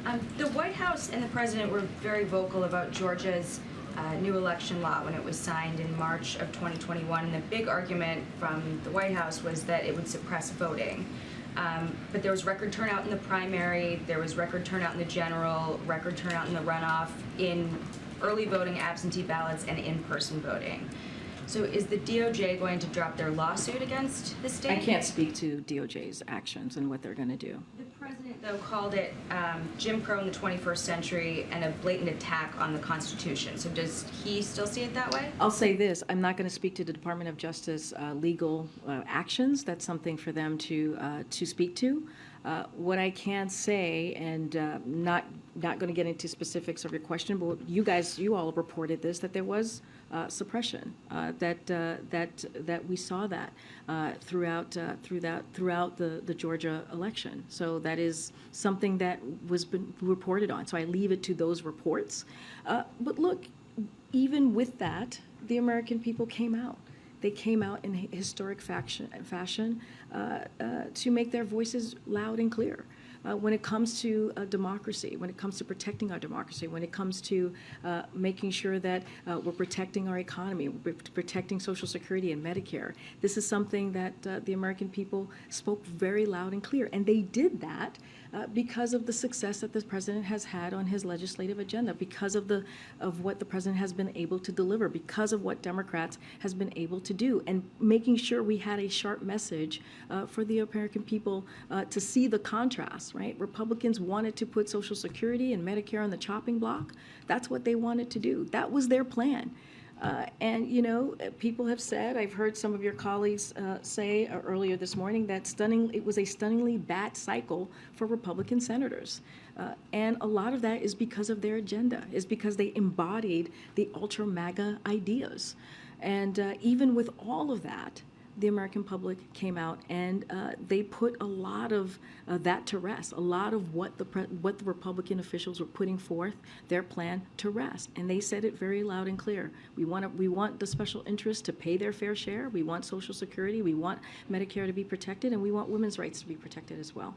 The White House and the President were very vocal about Georgia's new election law when it was signed in March of 2021. And the big argument from the White House was that it would suppress voting. But there was record turnout in the primary, there was record turnout in the general, record turnout in the runoff, in early voting, absentee ballots, and in-person voting. So is the DOJ going to drop their lawsuit against the state? I can't speak to DOJ's actions and what they're going to do. The president, though, called it Jim Crow in the 21st century and a blatant attack on the Constitution. So does he still see it that way? I'll say this. I'm not going to speak to the Department of Justice legal actions. That's something for them to speak to. What I can say, and not going to get into specifics of your question, but you all reported this, that there was suppression, that we saw that throughout the Georgia election. So that is something that was been reported on. So I leave it to those reports. But look, even with that, the American people came out. They came out in historic fashion to make their voices loud and clear. When it comes to democracy, when it comes to protecting our democracy, when it comes to making sure that we're protecting our economy, we're protecting Social Security and Medicare. This is something that the American people spoke very loud and clear. And they did that because of the success that the president has had on his legislative agenda, because of what the president has been able to deliver, because of what Democrats has been able to do, and making sure we had a sharp message for the American people to see the contrast, right? Republicans wanted to put Social Security and Medicare on the chopping block. That's what they wanted to do. That was their plan. And, you know, people have said, I've heard some of your colleagues say earlier this morning that it was a stunningly bad cycle for Republican senators. And a lot of that is because of their agenda, is because they embodied the ultra MAGA ideas. And even with all of that, the American public came out and they put a lot of that to rest, a lot of what the Republican officials were putting forth, their plan to rest. And they said it very loud and clear. We want the special interests to pay their fair share. We want Social Security. We want Medicare to be protected. And we want women's rights to be protected as well.